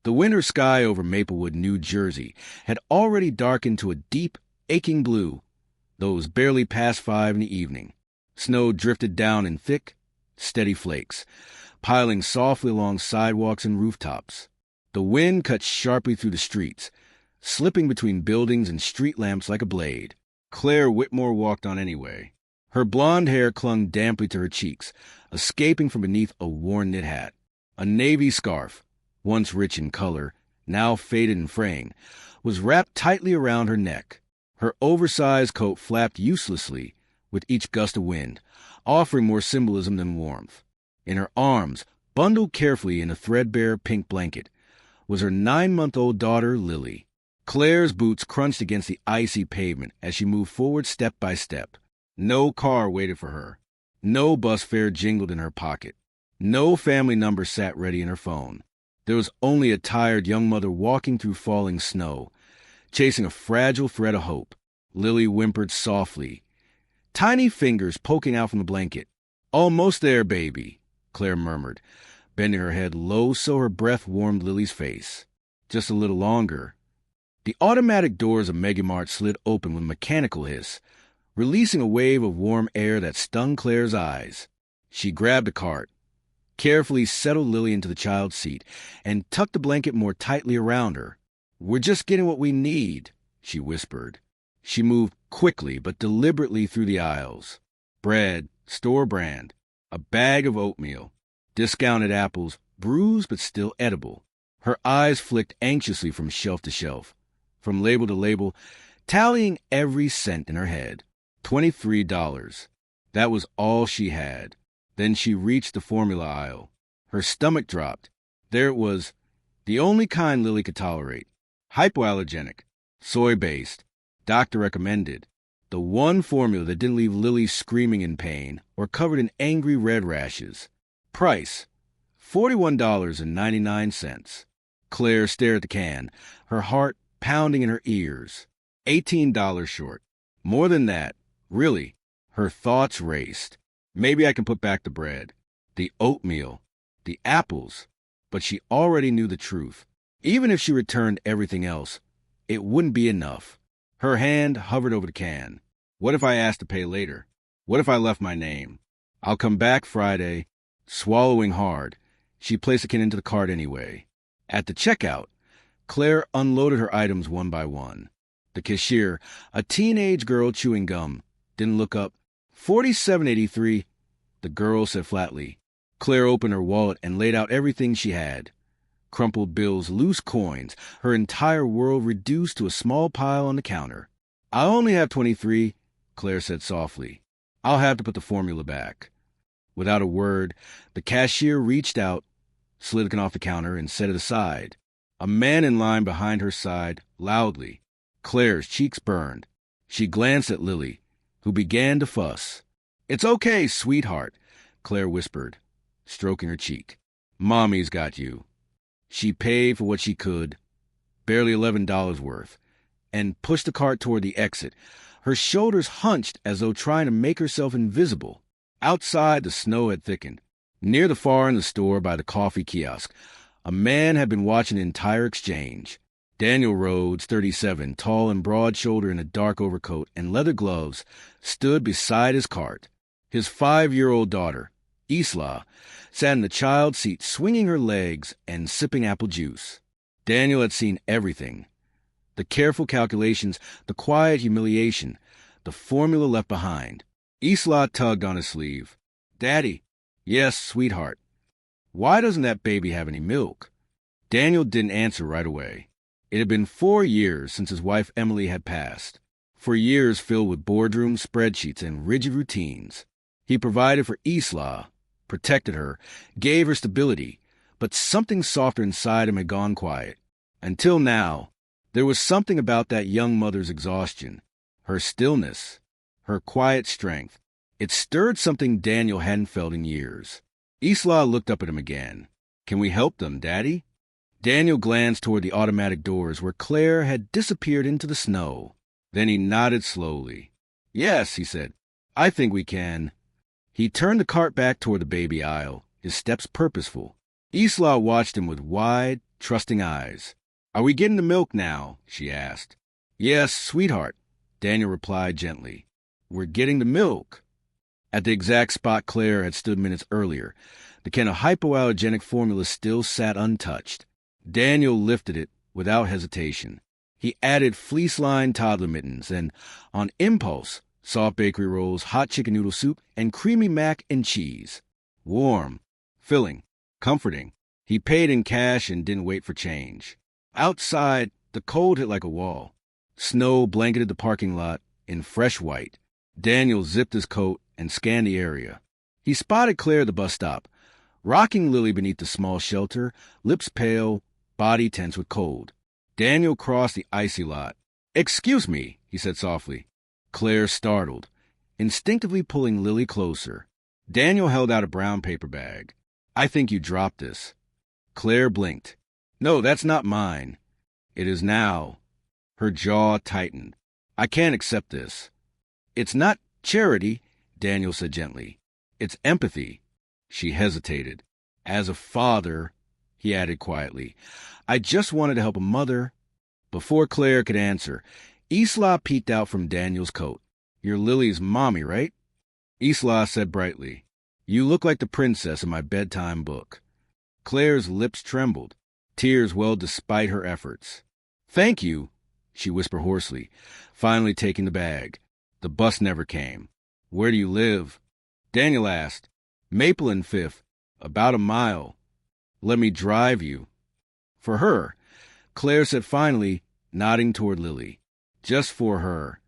The winter sky over Maplewood, New Jersey, had already darkened to a deep, aching blue, though it was barely past 5 in the evening. Snow drifted down in thick, steady flakes, piling softly along sidewalks and rooftops. The wind cut sharply through the streets, slipping between buildings and street lamps like a blade. Claire Whitmore walked on anyway. Her blonde hair clung damply to her cheeks, escaping from beneath a worn knit hat. A navy scarf, once rich in color, now faded and fraying, was wrapped tightly around her neck. Her oversized coat flapped uselessly with each gust of wind, offering more symbolism than warmth. In her arms, bundled carefully in a threadbare pink blanket, was her 9-month-old daughter, Lily. Claire's boots crunched against the icy pavement as she moved forward step by step. No car waited for her. No bus fare jingled in her pocket. No family number sat ready in her phone. There was only a tired young mother walking through falling snow, chasing a fragile thread of hope. Lily whimpered softly, tiny fingers poking out from the blanket. "Almost there, baby," Claire murmured, bending her head low so her breath warmed Lily's face. "Just a little longer." The automatic doors of Megamart slid open with a mechanical hiss, releasing a wave of warm air that stung Claire's eyes. She grabbed a cart, carefully settled Lily into the child's seat, and tucked the blanket more tightly around her. "We're just getting what we need," she whispered. She moved quickly but deliberately through the aisles. Bread, store brand, a bag of oatmeal, discounted apples, bruised but still edible. Her eyes flicked anxiously from shelf to shelf, from label to label, tallying every cent in her head. $23. That was all she had. Then she reached the formula aisle. Her stomach dropped. There it was, the only kind Lily could tolerate. Hypoallergenic, soy-based, doctor recommended. The one formula that didn't leave Lily screaming in pain or covered in angry red rashes. Price, $41.99. Claire stared at the can, her heart pounding in her ears. $18 short. More than that, really. Her thoughts raced. Maybe I can put back the bread, the oatmeal, the apples. But she already knew the truth. Even if she returned everything else, it wouldn't be enough. Her hand hovered over the can. What if I asked to pay later? What if I left my name? "I'll come back Friday." Swallowing hard, she placed the can into the cart anyway. At the checkout, Claire unloaded her items one by one. The cashier, a teenage girl chewing gum, didn't look up. $47.83, the girl said flatly. Claire opened her wallet and laid out everything she had. Crumpled bills, loose coins, her entire world reduced to a small pile on the counter. "I only have 23, Claire said softly. "I'll have to put the formula back." Without a word, the cashier reached out, slid the can off the counter, and set it aside. A man in line behind her sighed loudly. Claire's cheeks burned. She glanced at Lily, who began to fuss. "It's okay, sweetheart," Claire whispered, stroking her cheek. "Mommy's got you." She paid for what she could, barely $11 worth, and pushed the cart toward the exit, her shoulders hunched as though trying to make herself invisible. Outside, the snow had thickened. Near the far end of the store by the coffee kiosk, a man had been watching the entire exchange. Daniel Rhodes, 37, tall and broad-shouldered in a dark overcoat and leather gloves, stood beside his cart. His 5-year-old daughter, Isla, sat in the child's seat swinging her legs and sipping apple juice. Daniel had seen everything. The careful calculations, the quiet humiliation, the formula left behind. Isla tugged on his sleeve. "Daddy." "Yes, sweetheart." "Why doesn't that baby have any milk?" Daniel didn't answer right away. It had been 4 years since his wife Emily had passed. 4 years filled with boardrooms, spreadsheets, and rigid routines. He provided for Isla, protected her, gave her stability, but something softer inside him had gone quiet. Until now, there was something about that young mother's exhaustion, her stillness, her quiet strength. It stirred something Daniel hadn't felt in years. Isla looked up at him again. "Can we help them, Daddy?" Daniel glanced toward the automatic doors where Claire had disappeared into the snow. Then he nodded slowly. "Yes," he said, "I think we can." He turned the cart back toward the baby aisle, his steps purposeful. Isla watched him with wide, trusting eyes. "Are we getting the milk now?" she asked. "Yes, sweetheart," Daniel replied gently. "We're getting the milk." At the exact spot Claire had stood minutes earlier, the can of hypoallergenic formula still sat untouched. Daniel lifted it without hesitation. He added fleece-lined toddler mittens and, on impulse, soft bakery rolls, hot chicken noodle soup, and creamy mac and cheese. Warm, filling, comforting. He paid in cash and didn't wait for change. Outside, the cold hit like a wall. Snow blanketed the parking lot in fresh white. Daniel zipped his coat and scanned the area. He spotted Claire at the bus stop, rocking Lily beneath the small shelter, lips pale, body tense with cold. Daniel crossed the icy lot. "Excuse me," he said softly. Claire startled, instinctively pulling Lily closer. Daniel held out a brown paper bag. "I think you dropped this." Claire blinked. "No, that's not mine." "It is now." Her jaw tightened. "I can't accept this." "It's not charity," Daniel said gently. "It's empathy." She hesitated. "As a father," he added quietly, "I just wanted to help a mother." Before Claire could answer, Isla peeked out from Daniel's coat. "You're Lily's mommy, right?" Isla said brightly, "You look like the princess in my bedtime book." Claire's lips trembled. Tears welled despite her efforts. "Thank you," she whispered hoarsely, finally taking the bag. The bus never came. "Where do you live?" Daniel asked. "Maple and Fifth, about a mile." "Let me drive you." "For her," Claire said finally, nodding toward Lily. "Just for her."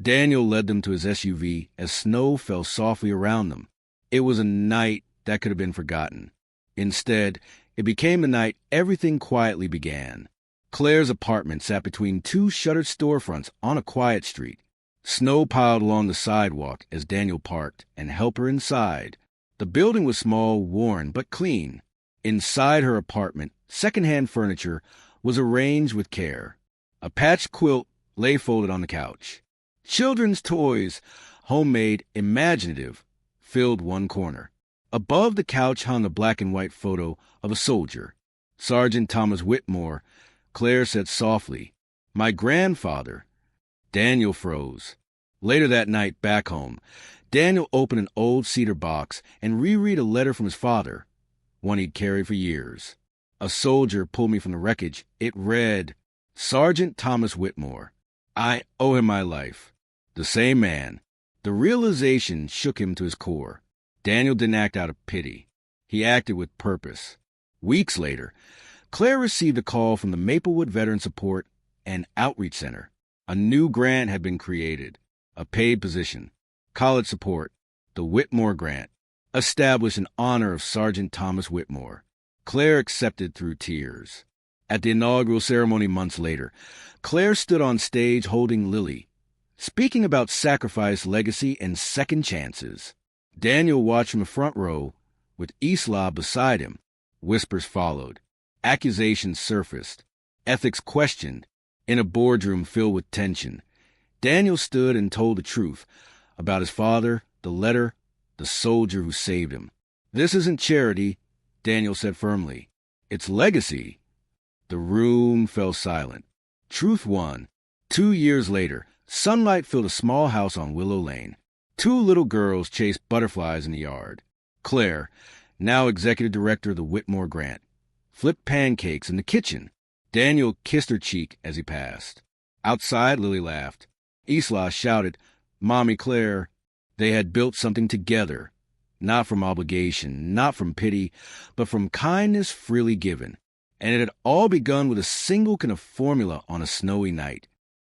Daniel led them to his SUV as snow fell softly around them. It was a night that could have been forgotten. Instead, it became the night everything quietly began. Claire's apartment sat between two shuttered storefronts on a quiet street. Snow piled along the sidewalk as Daniel parked and helped her inside. The building was small, worn, but clean. Inside her apartment, secondhand furniture was arranged with care. A patched quilt lay folded on the couch. Children's toys, homemade, imaginative, filled one corner. Above the couch hung a black and white photo of a soldier. Sergeant Thomas Whitmore. Claire said softly, "My grandfather." Daniel froze. Later that night, back home, Daniel opened an old cedar box and reread a letter from his father, one he'd carried for years. "A soldier pulled me from the wreckage." It read, "Sergeant Thomas Whitmore. I owe him my life." The same man. The realization shook him to his core. Daniel didn't act out of pity. He acted with purpose. Weeks later, Claire received a call from the Maplewood Veteran Support and Outreach Center. A new grant had been created, a paid position. College support, the Whitmore Grant, established in honor of Sergeant Thomas Whitmore. Claire accepted through tears. At the inaugural ceremony months later, Claire stood on stage holding Lily, speaking about sacrifice, legacy, and second chances. Daniel watched from the front row, with Isla beside him. Whispers followed. Accusations surfaced. Ethics questioned. In a boardroom filled with tension, Daniel stood and told the truth about his father, the letter, the soldier who saved him. "This isn't charity," Daniel said firmly. "It's legacy." The room fell silent. Truth won. 2 years later, sunlight filled a small house on Willow Lane. 2 little girls chased butterflies in the yard. Claire, now executive director of the Whitmore Grant, flipped pancakes in the kitchen. Daniel kissed her cheek as he passed. Outside, Lily laughed. Isla shouted, "Mommy Claire." They had built something together, not from obligation, not from pity, but from kindness freely given. And it had all begun with a single can of formula on a snowy night.